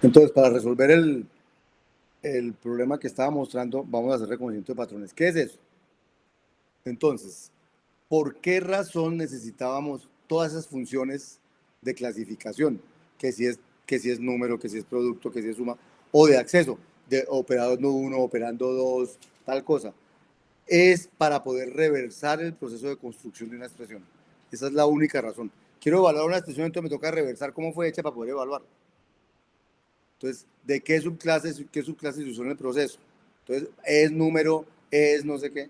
Entonces, para resolver el problema que estaba mostrando, vamos a hacer reconocimiento de patrones. ¿Qué es eso? Entonces, ¿por qué razón necesitábamos todas esas funciones de clasificación? Que si es número, que si es producto, que si es suma, o de acceso, de operando 1, operando 2, tal cosa. Es para poder reversar el proceso de construcción de una expresión. Esa es la única razón. Quiero evaluar una expresión, entonces me toca reversar cómo fue hecha para poder evaluar. Entonces, ¿de qué subclase se usó en el proceso? Entonces, es número, es no sé qué.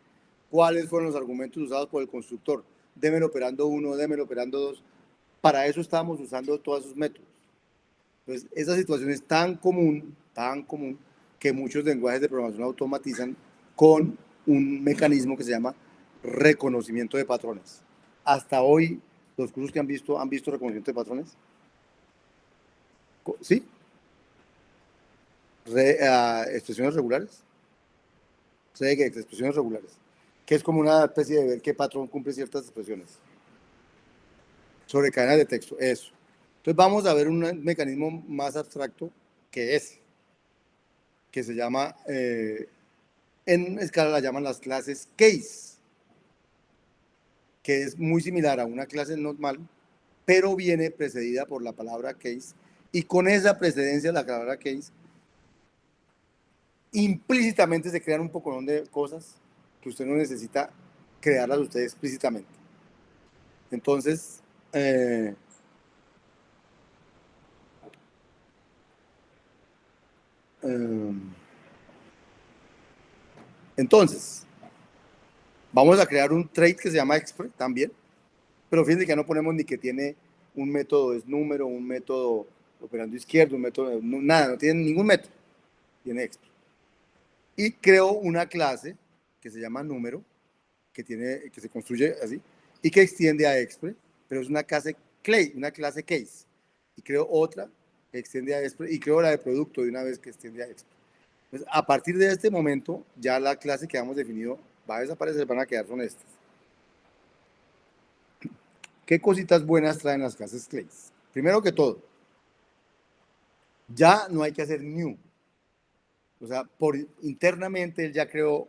¿Cuáles fueron los argumentos usados por el constructor? Démelo operando 1, démelo operando 2. Para eso estábamos usando todos esos métodos. Entonces, esa situación es tan común, que muchos lenguajes de programación automatizan con un mecanismo que se llama reconocimiento de patrones. Hasta hoy, los cursos que han visto reconocimiento de patrones. ¿Sí? Expresiones regulares. Expresiones regulares. Que es como una especie de ver qué patrón cumple ciertas expresiones. Sobre cadenas de texto, eso. Entonces vamos a ver un mecanismo más abstracto que es, que se llama, en escala la llaman las clases case, que es muy similar a una clase normal, pero viene precedida por la palabra case, y con esa precedencia de la palabra case, implícitamente se crean un poco de cosas que usted no necesita crearlas usted explícitamente. Entonces, entonces, vamos a crear un trait que se llama expr también, pero fíjense que ya no ponemos ni que tiene un método es número, un método operando izquierdo, un método, nada, no tiene ningún método, tiene expr. Y creo una clase que se llama número, que se construye así, y que extiende a expr, pero es una clase case. Y creo otra que extiende a expr, y creo la de producto de una vez que extiende a expr. Entonces, a partir de este momento, ya la clase que hemos definido va a desaparecer, van a quedar son estas. ¿Qué cositas buenas traen las clases clase? Primero que todo, ya no hay que hacer new. O sea, internamente él ya creó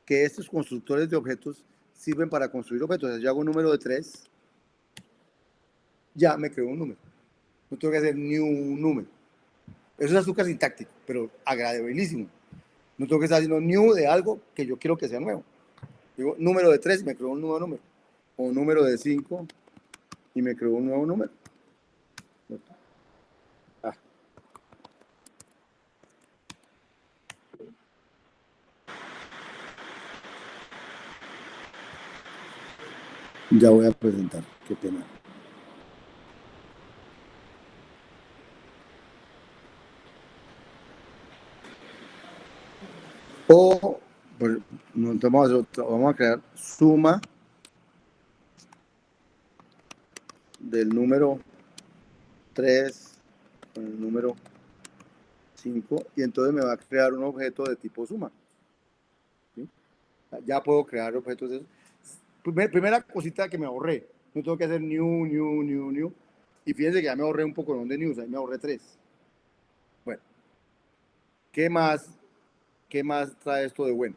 que estos constructores de objetos sirven para construir objetos. O sea, yo hago un número de 3, ya me creo un número. No tengo que hacer new número. Eso es azúcar sintáctico, pero agradabilísimo. No tengo que estar haciendo new de algo que yo quiero que sea nuevo. Digo número de 3 y me creo un nuevo número. O número de 5 y me creo un nuevo número. Ah. Ya voy a presentar, qué pena. O, pues, vamos a crear suma del número 3 con el número 5 y entonces me va a crear un objeto de tipo suma. ¿Sí? Ya puedo crear objetos de esos. Primera cosita que me ahorré. No tengo que hacer new. Y fíjense que ya me ahorré un poco de news, ahí me ahorré 3. Bueno, ¿qué más trae esto de bueno?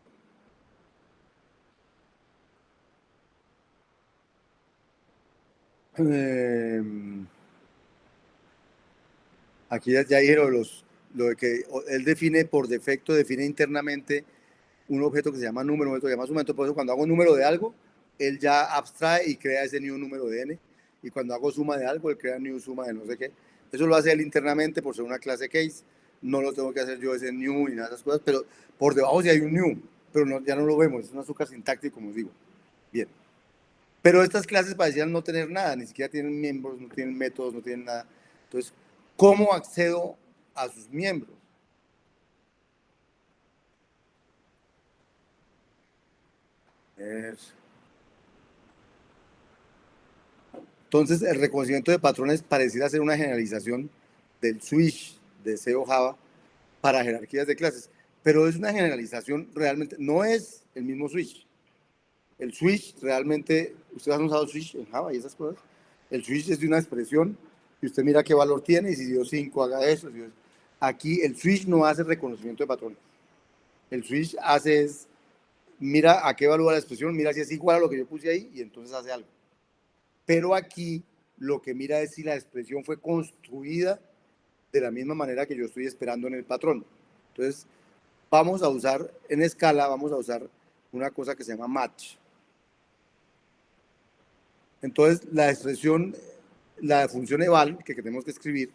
Aquí ya dijeron lo de que él define por defecto, define internamente un objeto que se llama número, un objeto que se llama suma. Entonces, por eso cuando hago un número de algo, él ya abstrae y crea ese new número de n. Y cuando hago suma de algo, él crea new suma de no sé qué. Eso lo hace él internamente por ser una clase case. No lo tengo que hacer yo ese new y nada de esas cosas, pero por debajo sí hay un new, pero ya no lo vemos, es un azúcar sintáctico, como os digo. Bien. Pero estas clases parecían no tener nada, ni siquiera tienen miembros, no tienen métodos, no tienen nada. Entonces, ¿cómo accedo a sus miembros? Entonces, el reconocimiento de patrones pareciera ser una generalización del switch de C o Java para jerarquías de clases, pero es una generalización realmente, no es el mismo switch. El switch realmente, ustedes han usado switch en Java y esas cosas, el switch es de una expresión y usted mira qué valor tiene, y si dio 5, haga eso. Aquí el switch no hace reconocimiento de patrones. El switch hace es, mira a qué evalúa la expresión, mira si es igual a lo que yo puse ahí, y entonces hace algo. Pero aquí lo que mira es si la expresión fue construida de la misma manera que yo estoy esperando en el patrón. Entonces, vamos a usar, en escala, vamos a usar una cosa que se llama match. Entonces, la expresión, la función eval que tenemos que escribir,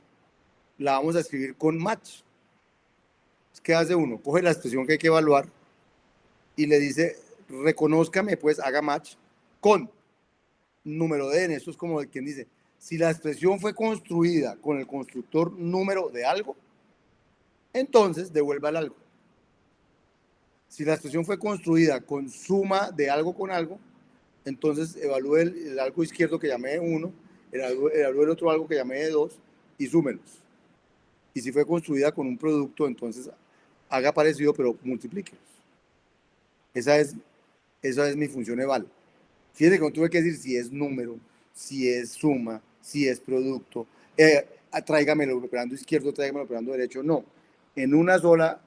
la vamos a escribir con match. ¿Qué hace uno? Coge la expresión que hay que evaluar y le dice, reconózcame, pues haga match con número de n. Esto es como quien dice, si la expresión fue construida con el constructor número de algo, entonces devuelva el algo. Si la expresión fue construida con suma de algo con algo, entonces evalúe el algo izquierdo que llamé de 1, evalúe el otro algo que llamé de 2 y súmelos. Y si fue construida con un producto, entonces haga parecido, pero multiplíquelos. Esa es mi función eval. Fíjense que no tuve que decir si es número, si es suma, si es producto. Tráigamelo operando izquierdo, tráigamelo operando derecho. No. En una sola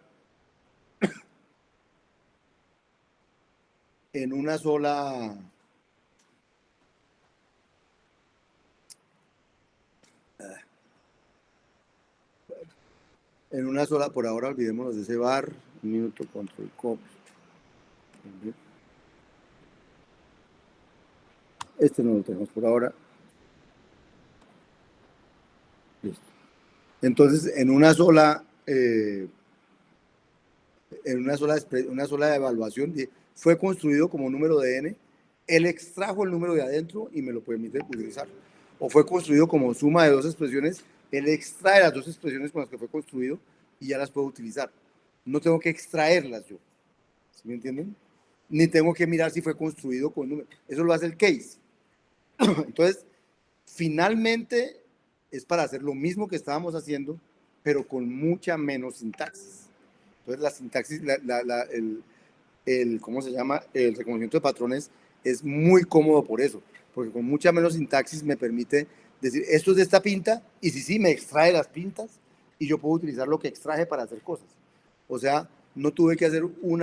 en una sola por ahora olvidémonos de ese bar, un minuto, control copy. Este no lo tenemos por ahora. Listo. Entonces, en una sola evaluación, fue construido como número de n, él extrajo el número de adentro y me lo permite utilizar. O fue construido como suma de dos expresiones, él extrae las dos expresiones con las que fue construido y ya las puedo utilizar. No tengo que extraerlas yo. ¿Sí me entienden? Ni tengo que mirar si fue construido con número. Eso lo hace el case. Entonces, finalmente es para hacer lo mismo que estábamos haciendo, pero con mucha menos sintaxis. Entonces, la sintaxis, ¿cómo se llama? El reconocimiento de patrones es muy cómodo por eso, porque con mucha menos sintaxis me permite decir, esto es de esta pinta, y si sí, me extrae las pintas, y yo puedo utilizar lo que extraje para hacer cosas. O sea, no tuve que hacer un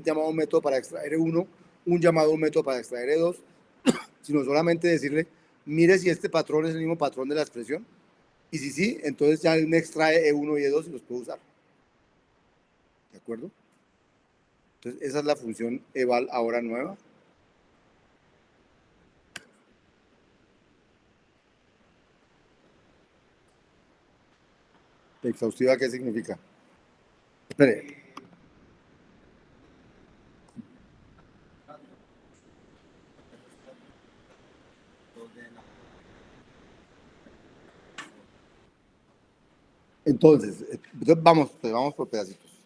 llamado método para extraer 1, un llamado método para extraer 2, sino solamente decirle, mire si este patrón es el mismo patrón de la expresión, y si sí, entonces ya me extrae E1 y E2 y los puedo usar. ¿De acuerdo? Entonces, esa es la función eval ahora nueva. ¿Exhaustiva qué significa? Espere. Entonces, vamos por pedacitos.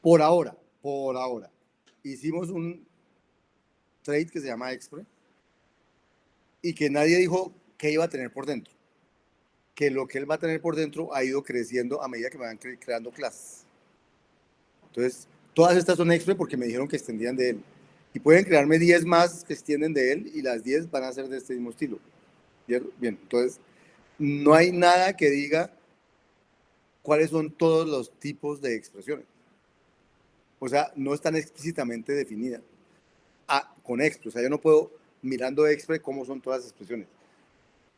Por ahora, hicimos un trade que se llama Expre y que nadie dijo qué iba a tener por dentro. Que lo que él va a tener por dentro ha ido creciendo a medida que me van creando clases. Entonces, todas estas son Expre porque me dijeron que extendían de él. Y pueden crearme 10 más que extienden de él y las 10 van a ser de este mismo estilo. Bien, entonces, no hay nada que diga cuáles son todos los tipos de expresiones. O sea, no están explícitamente definidas con Expre. O sea, yo no puedo, mirando Expre, cómo son todas las expresiones.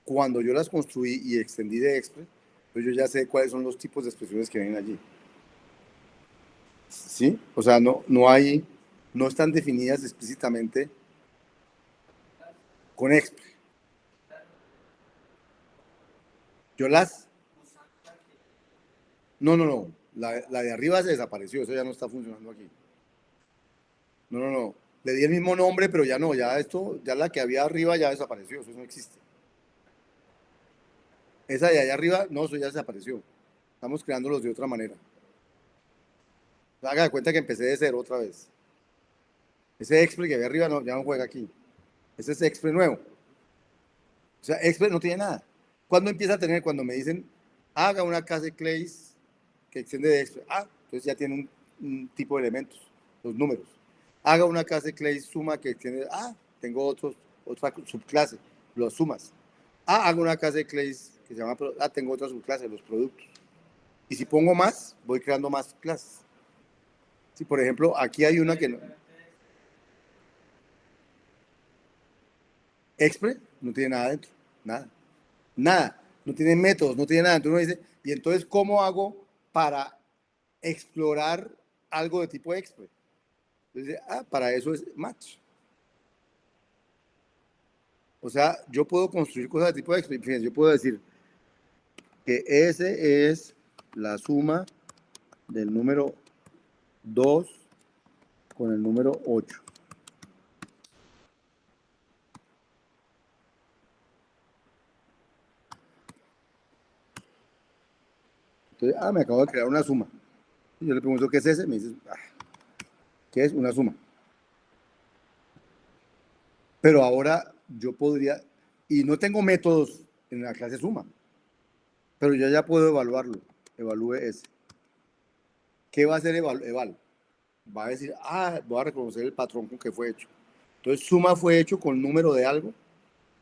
Cuando yo las construí y extendí de Expre, pues yo ya sé cuáles son los tipos de expresiones que vienen allí. ¿Sí? O sea, no están definidas explícitamente con Expre. Yo las... No. La de arriba se desapareció, eso ya no está funcionando aquí. No. Le di el mismo nombre, pero ya no, ya la que había arriba ya desapareció, eso no existe. Esa de allá arriba, no, eso ya desapareció. Estamos creándolos de otra manera. Haga de cuenta que empecé de cero otra vez. Ese Expre que había arriba ya no juega aquí. Ese es Expre nuevo. O sea, Expre no tiene nada. ¿Cuándo empieza a tener? Cuando me dicen, haga una clase Clays que extiende de Expre. Entonces ya tiene un tipo de elementos, los números. Haga una clase Clays suma que extiende. Tengo otra subclase, los sumas. hago una clase de clays que se llama, tengo otra subclase, los productos. Y si pongo más, voy creando más clases. Si, por ejemplo, aquí hay una que no. Expre no tiene nada dentro, nada. Nada. No tiene métodos, no tiene nada. Entonces uno dice, ¿y entonces cómo hago para explorar algo de tipo Expre? Entonces, para eso es match. O sea, yo puedo construir cosas de tipo Expre. Fíjense, yo puedo decir que S es la suma del número 2 con el número 8. Entonces, me acabo de crear una suma. Y yo le pregunto, ¿qué es ese? Me dice, ¿qué es una suma? Pero ahora yo podría, y no tengo métodos en la clase suma, pero yo ya puedo evaluarlo. Evalúe ese. ¿Qué va a hacer eval? Va a decir, voy a reconocer el patrón con que fue hecho. Entonces, suma fue hecho con número de algo.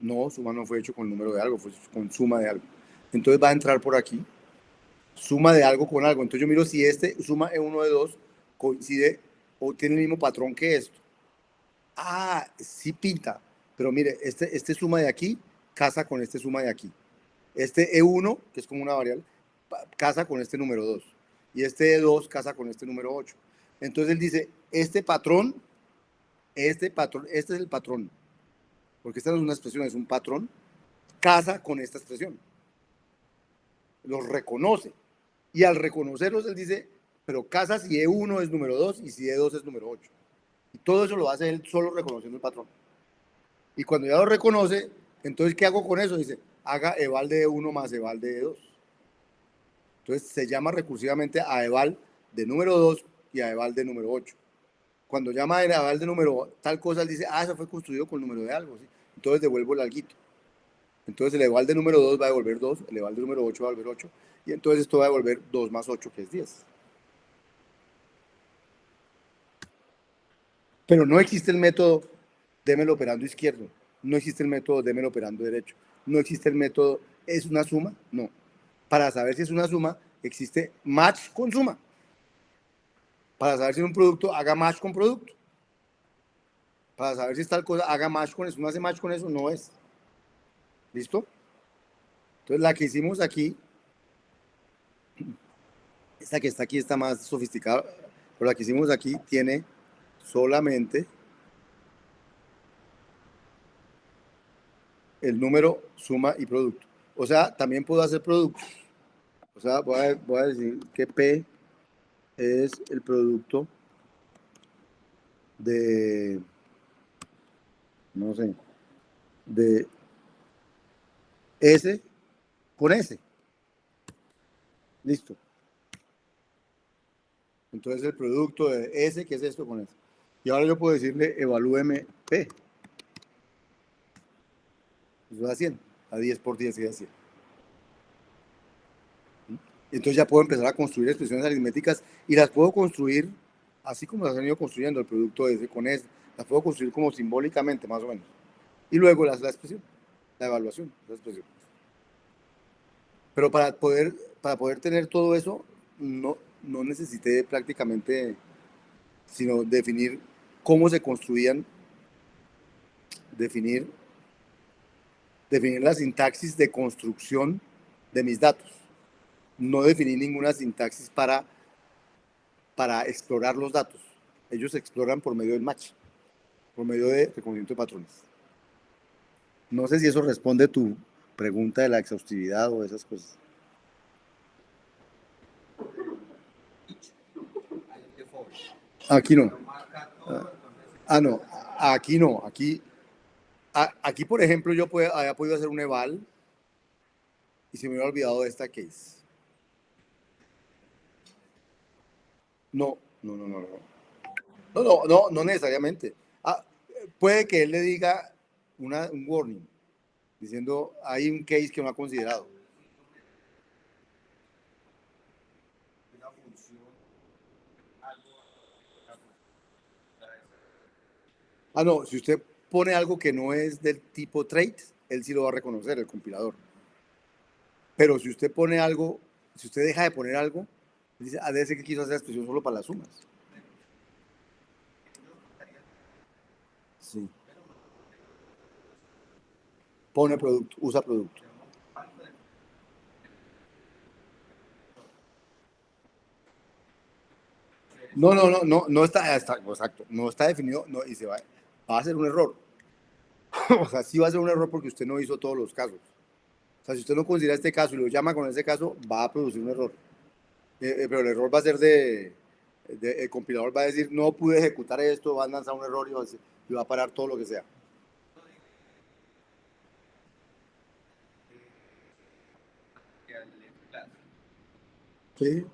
No, suma no fue hecho con número de algo, fue hecho con suma de algo. Entonces va a entrar por aquí, suma de algo con algo. Entonces yo miro si este suma E1 de 2 coincide o tiene el mismo patrón que esto. Sí pinta, pero mire, este suma de aquí casa con este suma de aquí. Este E1, que es como una variable, casa con este número 2. Y este E2 casa con este número 8. Entonces él dice, este es el patrón, porque esta no es una expresión, es un patrón, casa con esta expresión. Los reconoce. Y al reconocerlos, él dice, pero casa si E1 es número 2 y si E2 es número 8. Y todo eso lo hace él solo reconociendo el patrón. Y cuando ya lo reconoce, entonces, ¿qué hago con eso? Dice, haga eval de E1 más eval de E2. Entonces, se llama recursivamente a eval de número 2 y a eval de número 8. Cuando llama a eval de número tal cosa, él dice, eso fue construido con el número de algo. ¿Sí? Entonces, devuelvo el alguito. Entonces, el eval de número 2 va a devolver 2, el eval de número 8 va a devolver 8, y entonces esto va a devolver 2 más 8, que es 10. Pero no existe el método démelo operando izquierdo, no existe el método démelo operando derecho, no existe el método es una suma, no. Para saber si es una suma, existe match con suma. Para saber si es un producto, haga match con producto. Para saber si es tal cosa, haga match con eso. No hace match con eso, no es. ¿Listo? Entonces la que hicimos aquí, esta que está aquí está más sofisticada, pero la que hicimos aquí tiene solamente el número, suma y producto. O sea, también puedo hacer productos. O sea, voy a decir que P es el producto de, no sé, de S con S. Listo. Entonces el producto de S, ¿qué es esto con S? Y ahora yo puedo decirle, evalúeme P. Eso da 100. A 10 por 10 queda 100. Entonces ya puedo empezar a construir expresiones aritméticas y las puedo construir así como las han ido construyendo el producto de S con S. Las puedo construir como simbólicamente, más o menos. Y luego la expresión, la evaluación, la expresión. Pero para poder tener todo eso, no necesité prácticamente, sino definir cómo se construían, definir la sintaxis de construcción de mis datos. No definí ninguna sintaxis para explorar los datos. Ellos se exploran por medio del match, por medio de reconocimiento de patrones. No sé si eso responde a tu pregunta de la exhaustividad o esas cosas. Aquí no. No. Aquí no. Aquí, por ejemplo, yo había podido hacer un eval y se me había olvidado de esta case. No. No necesariamente. Puede que él le diga un warning, diciendo, hay un case que no ha considerado. No, si usted pone algo que no es del tipo trait, él sí lo va a reconocer, el compilador. Pero si usted pone algo, si usted deja de poner algo, dice, a veces que quiso hacer la expresión solo para las sumas. Sí. Pone producto, usa producto. No está, exacto, no está definido, no, y va a ser un error. O sea, sí va a ser un error porque usted no hizo todos los casos. O sea, si usted no considera este caso y lo llama con ese caso, va a producir un error. Pero el error va a ser el compilador va a decir, no pude ejecutar esto, va a lanzar un error y va a parar todo lo que sea. Sí.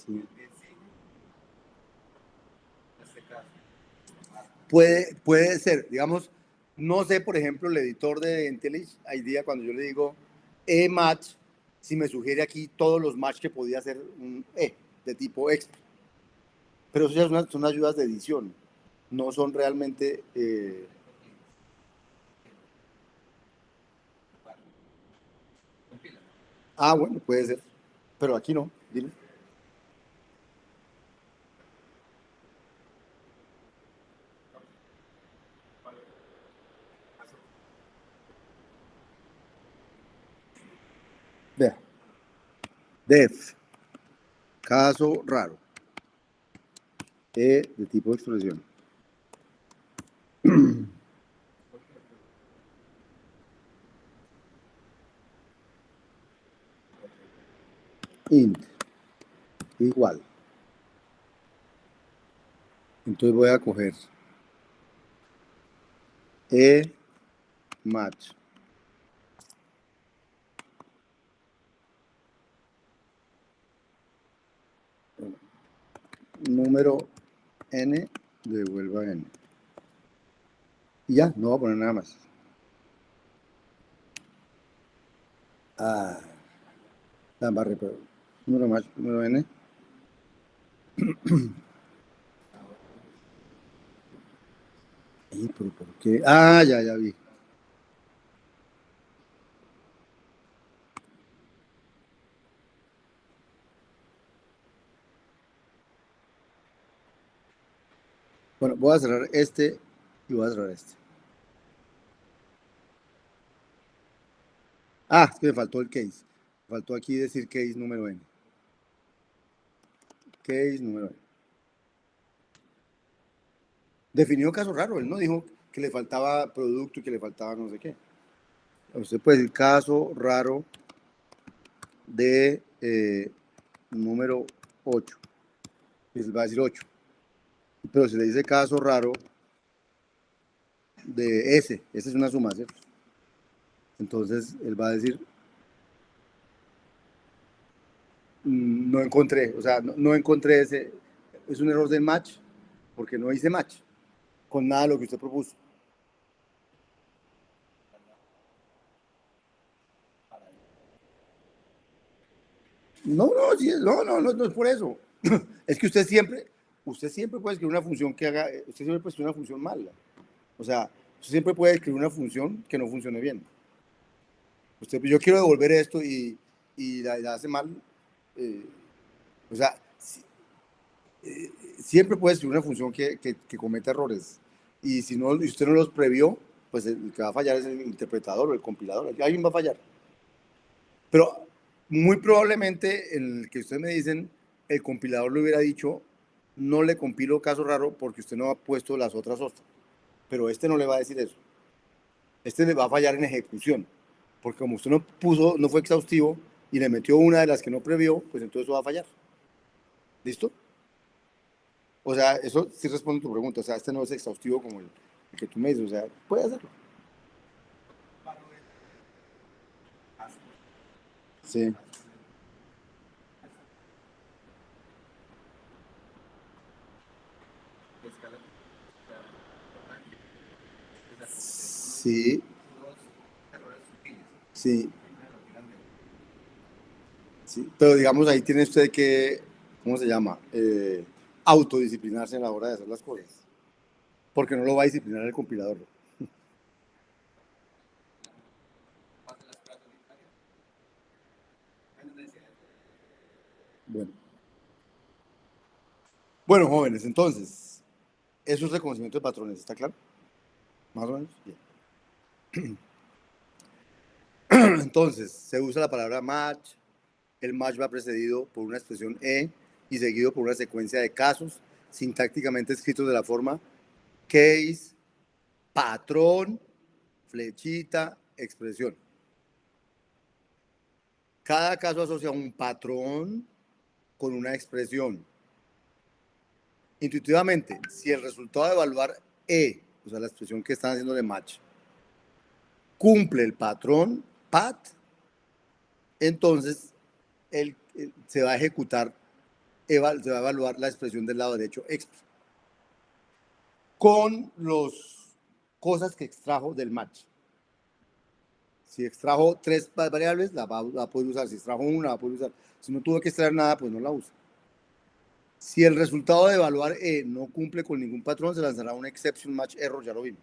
Sí. Puede ser, digamos, no sé, por ejemplo, el editor de IntelliJ IDEA, cuando yo le digo E-match, si me sugiere aquí todos los match que podía hacer un E de tipo extra. Pero eso ya son ayudas de edición, no son realmente... bueno, puede ser, pero aquí no, dime. Vea, def, caso raro, E de tipo expresión. Int, igual. Entonces voy a coger E match. Número n, devuelva n. Y ya, no voy a poner nada más. Ah, la barra, pero número más, número n. Pero ¿por qué? Ya vi. Bueno, voy a cerrar este y voy a cerrar este. Es que me faltó el case. Me faltó aquí decir case número n. Case número n. Definió caso raro, él no dijo que le faltaba producto y que le faltaba no sé qué. Usted puede decir caso raro de número 8. Y él va a decir 8. Pero si le dice caso raro de S, esa es una suma, ¿cierto? Entonces él va a decir, no encontré, o sea, no encontré ese, es un error del match, porque no hice match con nada de lo que usted propuso. No es por eso. Es que usted siempre puede escribir una función que haga, usted siempre puede escribir una función mala. O sea, usted siempre puede escribir una función que no funcione bien. Yo quiero devolver esto y la hace mal. eh, o sea, siempre puede escribir una función que cometa errores. Y si no, y usted no los previó, pues el que va a fallar es el interpretador o el compilador. Alguien va a fallar. Pero muy probablemente en el que ustedes me dicen, el compilador le hubiera dicho, no le compilo caso raro porque usted no ha puesto las otras otras. Pero este no le va a decir eso. Este le va a fallar en ejecución. Porque como usted no puso, no fue exhaustivo y le metió una de las que no previó, pues entonces eso va a fallar. ¿Listo? O sea, eso sí responde a tu pregunta. O sea, este no es exhaustivo como el que tú me dices. O sea, puede hacerlo. Sí. Sí. Sí. Sí. Pero digamos, ahí tiene usted que, ¿cómo se llama? Autodisciplinarse a la hora de hacer las cosas. porque no lo va a disciplinar el compilador. Bueno. Bueno, jóvenes, entonces, eso es reconocimiento de patrones, ¿está claro? Más o menos. Bien. Entonces, se usa la palabra match. El match va precedido por una expresión E y seguido por una secuencia de casos sintácticamente escritos de la forma case, patrón, flechita, expresión. Cada caso asocia un patrón con una expresión. Intuitivamente, si el resultado de evaluar E, o sea, la expresión que están haciendo de match, cumple el patrón PAT, entonces se va a ejecutar, se va a evaluar la expresión del lado derecho exp con las cosas que extrajo del match. Si extrajo 3 variables, la va a poder usar. Si extrajo una, la va a poder usar. Si no tuvo que extraer nada, pues no la usa. Si el resultado de evaluar E no cumple con ningún patrón, se lanzará un exception match error, ya lo vimos.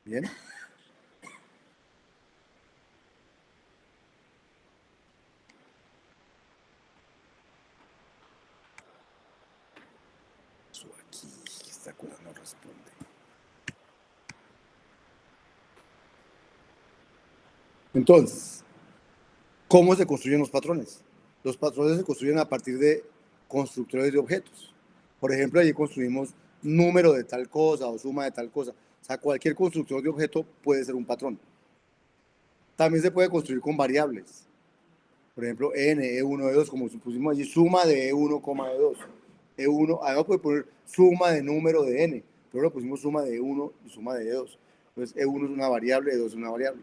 Bien. Eso aquí, esta cosa no responde. Entonces, ¿cómo se construyen los patrones? Los patrones se construyen a partir de constructores de objetos. Por ejemplo, allí construimos número de tal cosa o suma de tal cosa. O sea, cualquier constructor de objeto puede ser un patrón. También se puede construir con variables. Por ejemplo, n, e1, e2, como pusimos allí, suma de e1, e2. E1, además puede poner suma de número de n, pero lo pusimos suma de e1 y suma de e2. Entonces, e1 es una variable, e2 es una variable.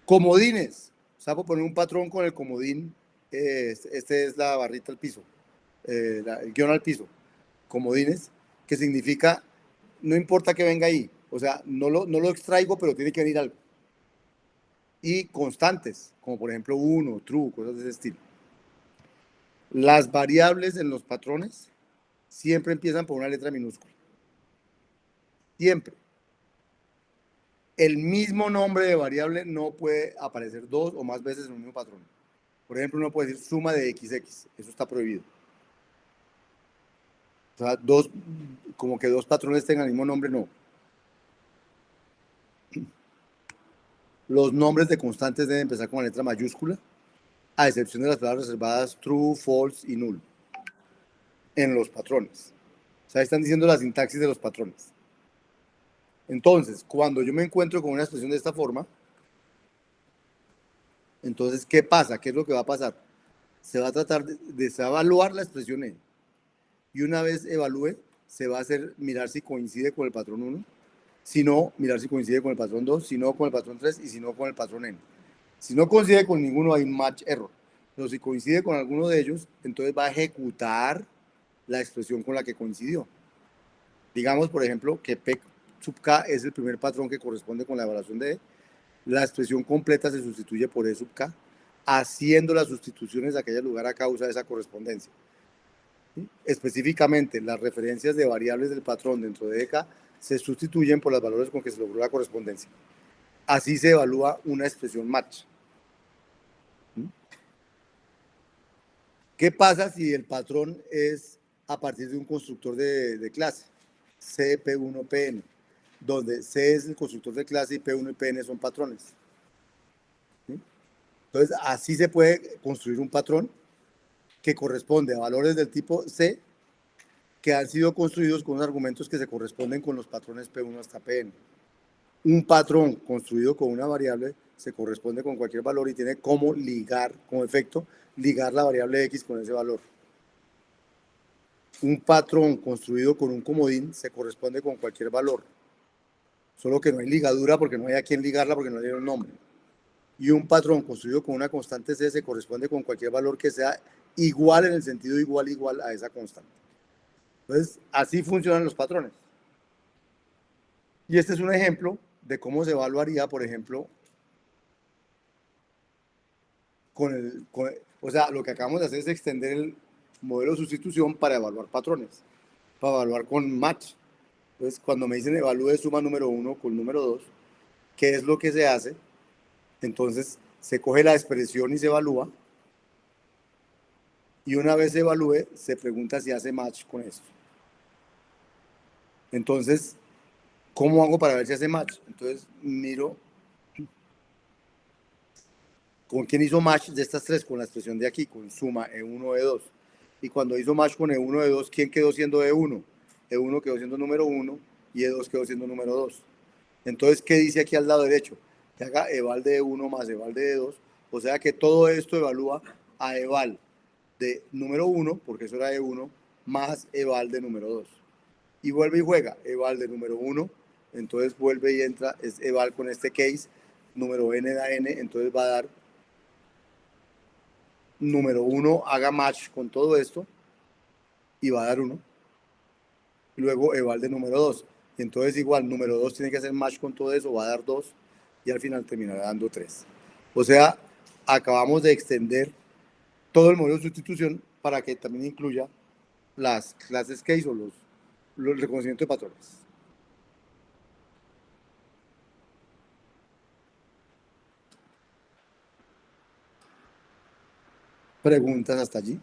Comodines. O sea, puedo poner un patrón con el comodín. Este es la barrita al piso, el guión al piso. Comodines, que significa, no importa que venga ahí. O sea, no lo extraigo, pero tiene que venir algo. Y constantes, como por ejemplo 1, true, cosas de ese estilo. Las variables en los patrones siempre empiezan por una letra minúscula. Siempre. El mismo nombre de variable no puede aparecer 2 o más veces en un mismo patrón. Por ejemplo, uno puede decir suma de xx. Eso está prohibido. O sea, como que 2 patrones tengan el mismo nombre, no. Los nombres de constantes deben empezar con la letra mayúscula, a excepción de las palabras reservadas true, false y null en los patrones. O sea, están diciendo la sintaxis de los patrones. Entonces, cuando yo me encuentro con una expresión de esta forma, entonces, ¿qué pasa? ¿Qué es lo que va a pasar? Se va a tratar de evaluar la expresión E. Y una vez evalúe, se va a hacer mirar si coincide con el patrón 1, si no, mirar si coincide con el patrón 2, si no, con el patrón 3 y si no, con el patrón N. Si no coincide con ninguno, hay un match error. Pero si coincide con alguno de ellos, entonces va a ejecutar la expresión con la que coincidió. Digamos, por ejemplo, que P sub K es el primer patrón que corresponde con la evaluación de E. La expresión completa se sustituye por E sub K, haciendo las sustituciones de aquel lugar a causa de esa correspondencia. ¿Sí? Específicamente, las referencias de variables del patrón dentro de EK se sustituyen por los valores con que se logró la correspondencia. Así se evalúa una expresión match. ¿Qué pasa si el patrón es a partir de un constructor de clase? C, P1, Pn, donde C es el constructor de clase y P1 y Pn son patrones. ¿Sí? Entonces, así se puede construir un patrón que corresponde a valores del tipo C que han sido construidos con argumentos que se corresponden con los patrones P1 hasta Pn. Un patrón construido con una variable se corresponde con cualquier valor y tiene como ligar, como efecto, ligar la variable X con ese valor. Un patrón construido con un comodín se corresponde con cualquier valor, solo que no hay ligadura porque no hay a quién ligarla porque no le dieron nombre. Y un patrón construido con una constante C se corresponde con cualquier valor que sea igual en el sentido igual a esa constante. Entonces, así funcionan los patrones. Y este es un ejemplo de cómo se evaluaría, por ejemplo, o sea, lo que acabamos de hacer es extender el modelo de sustitución para evaluar patrones, para evaluar con match. Entonces, cuando me dicen evalúe suma número 1 con número 2, ¿qué es lo que se hace? Entonces, se coge la expresión y se evalúa. Y una vez se evalúe, se pregunta si hace match con esto. Entonces, ¿cómo hago para ver si hace match? Entonces, miro con quién hizo match de estas tres, con la expresión de aquí, con suma E1, E2. Y cuando hizo match con E1, E2, ¿quién quedó siendo E1? E1 quedó siendo número 1 y E2 quedó siendo número 2. Entonces, ¿qué dice aquí al lado derecho? Que haga eval de E1 más eval de E2. O sea que todo esto evalúa a eval de número 1, porque eso era E1, más eval de número 2. Y vuelve y juega eval de número 1, entonces vuelve y entra, es eval con este case, número n da n, entonces va a dar número 1 haga match con todo esto y va a dar 1. Y luego eval de número 2. Entonces igual, número 2 tiene que hacer match con todo eso, va a dar 2 y al final terminará dando 3. O sea, acabamos de extender todo el modelo de sustitución para que también incluya las clases case o los reconocimientos de patrones. ¿Preguntas hasta allí?